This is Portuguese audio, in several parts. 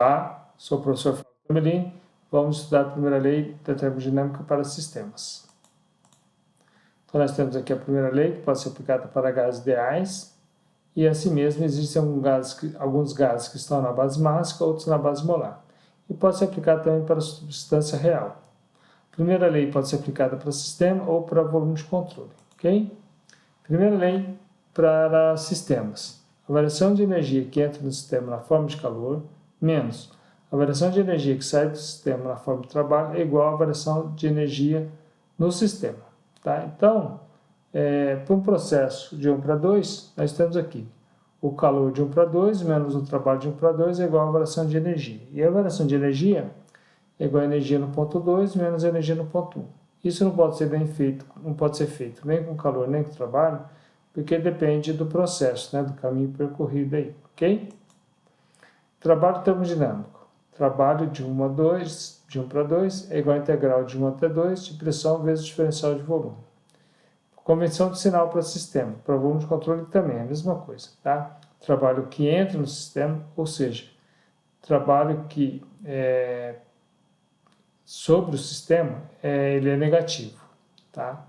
Olá, sou o professor Fábio Camelin. Vamos estudar a primeira lei da termodinâmica para sistemas. Então, nós temos aqui a primeira lei, que pode ser aplicada para gases ideais, e assim mesmo existem alguns gases que estão na base mássica, outros na base molar. E pode ser aplicada também para substância real. A primeira lei pode ser aplicada para sistema ou para volume de controle, ok? Primeira lei para sistemas. A variação de energia que entra no sistema na forma de calor, menos a variação de energia que sai do sistema na forma de trabalho é igual à variação de energia no sistema. Tá? Então, para um processo de 1 para 2, nós temos aqui o calor de 1 para 2 menos o trabalho de 1 para 2 é igual à variação de energia. E a variação de energia é igual a energia no ponto 2 menos a energia no ponto 1. Isso não pode ser feito nem com calor nem com trabalho, porque depende do processo, né, do caminho percorrido aí, ok? Trabalho termodinâmico. Trabalho de 1 para 2 é igual a integral de 1 até 2 de pressão vezes o diferencial de volume. Convenção de sinal para sistema. Para volume de controle também é a mesma coisa, tá? Trabalho que entra no sistema, ou seja, trabalho que sobre o sistema, ele é negativo, tá?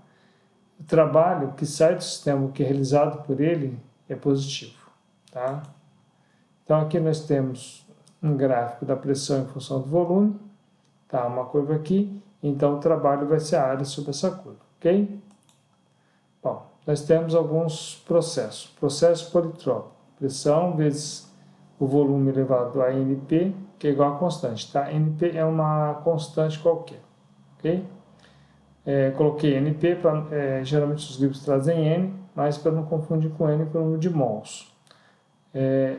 O trabalho que sai do sistema, o que é realizado por ele, é positivo, tá? Então, aqui nós temos um gráfico da pressão em função do volume, tá? Uma curva aqui, então o trabalho vai ser a área sobre essa curva, ok? Bom, nós temos alguns processos. Processo politrópico, pressão vezes o volume elevado a NP, que é igual a constante, tá? NP é uma constante qualquer, ok? Coloquei NP, geralmente os livros trazem N, mas para não confundir com N pelo número de mols.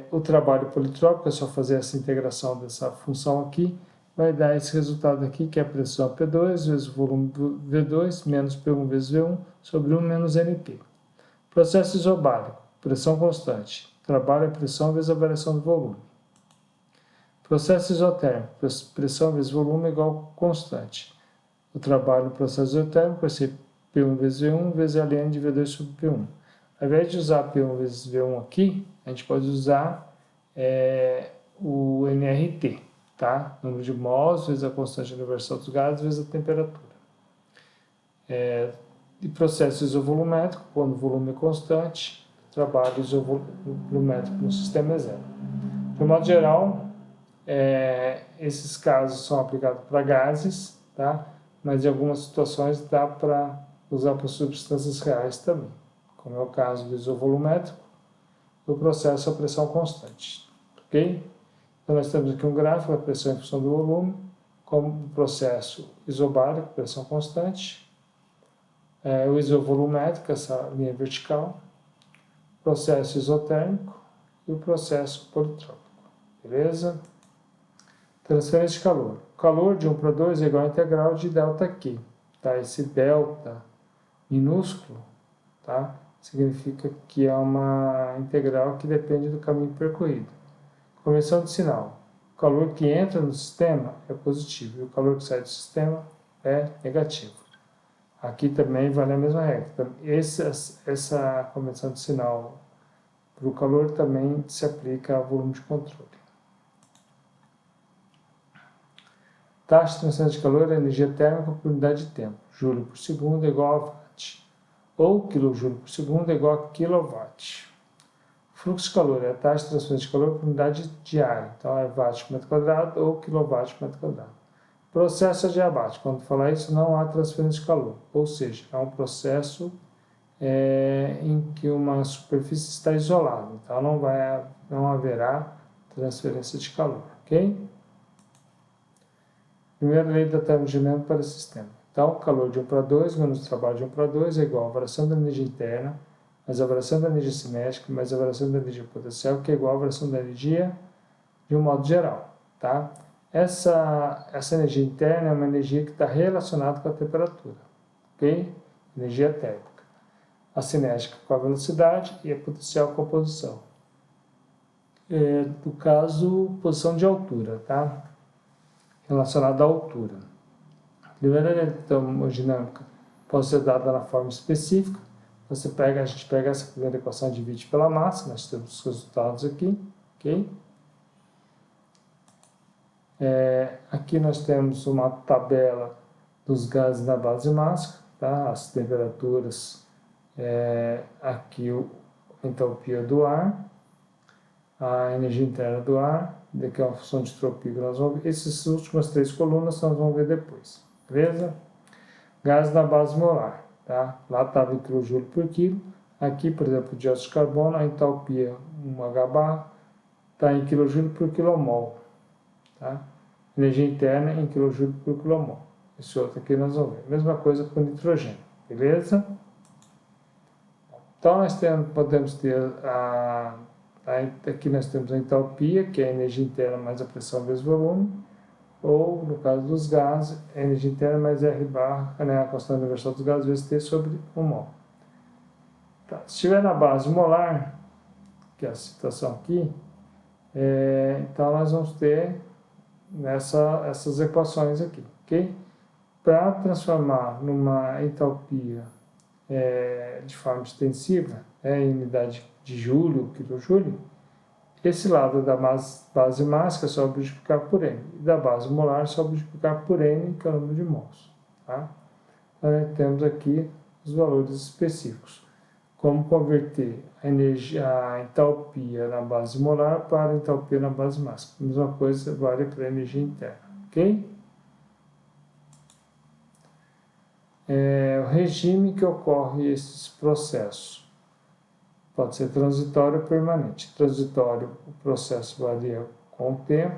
O trabalho politrópico, é só fazer essa integração dessa função aqui, vai dar esse resultado aqui, que é a pressão P2 vezes o volume V2 menos P1 vezes V1 sobre 1 menos NP. Processo isobárico, pressão constante, trabalho é pressão vezes a variação do volume. Processo isotérmico, pressão vezes volume é igual a constante. O trabalho no processo isotérmico vai ser P1 vezes V1 vezes a ln de V2 sobre P1. Ao invés de usar P1 vezes V1 aqui, a gente pode usar o nRT, tá? Número de mols vezes a constante universal dos gases vezes a temperatura. E processo isovolumétrico, quando o volume é constante, trabalho isovolumétrico no sistema é zero. De um modo geral, esses casos são aplicados para gases, tá? Mas em algumas situações dá para usar para substâncias reais também, como é o caso do isovolumétrico, do processo a pressão constante, ok? Então nós temos aqui um gráfico da pressão em função do volume, como processo isobárico, pressão constante, o isovolumétrico, essa linha vertical, processo isotérmico e o processo politrópico, beleza? Transferência de calor. O calor de 1 para 2 é igual a integral de ΔQ, tá? Esse delta minúsculo, tá? Significa que é uma integral que depende do caminho percorrido. Convenção de sinal. O calor que entra no sistema é positivo e o calor que sai do sistema é negativo. Aqui também vale a mesma regra. Essa convenção de sinal para o calor também se aplica ao volume de controle. Taxa de transferência de calor é a energia térmica por unidade de tempo. Joule por segundo é igual a watt. Ou kJ por segundo é igual a kW. Fluxo de calor é a taxa de transferência de calor por unidade de área. Então, é watt por metro quadrado ou quilowatt por metro quadrado. Processo adiabático. Quando falar isso, não há transferência de calor. Ou seja, é um processo em que uma superfície está isolada. Então, não haverá transferência de calor. Ok? Primeira lei da termodinâmica para o sistema. Então, calor de 1 para 2 menos o trabalho de 1 para 2 é igual a variação da energia interna, mais a variação da energia cinética, mais a variação da energia potencial, que é igual a variação da energia de um modo geral. Tá? Essa energia interna é uma energia que está relacionada com a temperatura. Ok? Energia térmica. A cinética com a velocidade e a potencial com a posição. No caso, posição de altura, tá? Relacionada à altura. A primeira lei da termodinâmica pode ser dada na forma específica. A gente pega essa primeira equação e divide pela massa, nós temos os resultados aqui, ok? Aqui nós temos uma tabela dos gases na base máxima, tá? As temperaturas, aqui a entropia do ar, a energia interna do ar, daqui é uma função de entropia que nós vamos ver. Essas últimas 3 colunas nós vamos ver depois, beleza? Gases na base molar, tá? Lá estava em quilojúlio por quilo, aqui, por exemplo, o dióxido de carbono, a entalpia 1 H está em quilojúlio por quilomol, tá? Energia interna em quilojúlio por quilomol. Esse outro aqui nós vamos ver. Mesma coisa com o nitrogênio, beleza? Então nós podemos ter aqui nós temos a entalpia, que é a energia interna mais a pressão vezes volume, ou no caso dos gases, a energia interna mais R barra, né, a constante universal dos gases vezes T sobre 1 mol. Tá. Se estiver na base molar, que é a situação aqui, então nós vamos ter essas equações aqui, ok? Para transformar numa entalpia de forma extensiva, em unidade de joule, quilojúlio, esse lado da base mássica é só multiplicar por N, e da base molar é só multiplicar por N, que é o número de mols. Tá? Então, temos aqui os valores específicos. Como converter a entalpia na base molar para a entalpia na base máxima. A mesma coisa vale para a energia interna, ok? O regime que ocorre esses processos pode ser transitório ou permanente. Transitório, o processo varia com o tempo,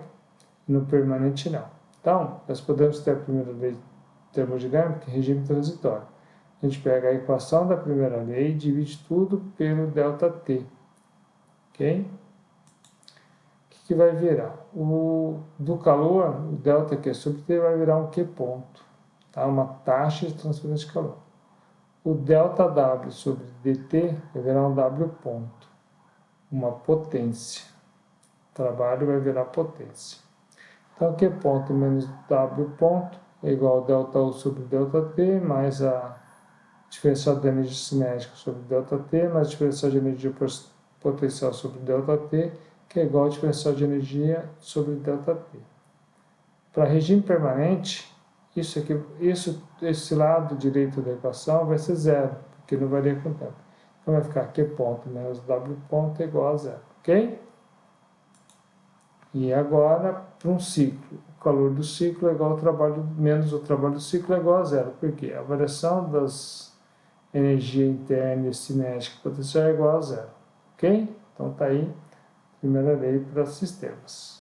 e no permanente não. Então, nós podemos ter a primeira lei termodinâmica em regime transitório. A gente pega a equação da primeira lei e divide tudo pelo ΔT, ok? O que vai virar? Do calor, o ΔQ sobre T vai virar um Q ponto, tá? Uma taxa de transferência de calor. O ΔW sobre dt vai virar um W ponto, uma potência. O trabalho vai virar potência. Então, Q ponto menos W ponto é igual a ΔU sobre ΔT, mais a diferencial de energia cinética sobre ΔT, mais a diferencial de energia potencial sobre ΔT, que é igual a diferencial de energia sobre ΔT. Para regime permanente, esse lado direito da equação vai ser zero, porque não varia com o tempo. Então vai ficar Q ponto menos W ponto é igual a zero, ok? E agora, para um ciclo, o calor do ciclo é igual ao trabalho, menos o trabalho do ciclo é igual a zero. Por quê? A variação das energia interna e cinética potencial é igual a zero, ok? Então tá aí a primeira lei para sistemas.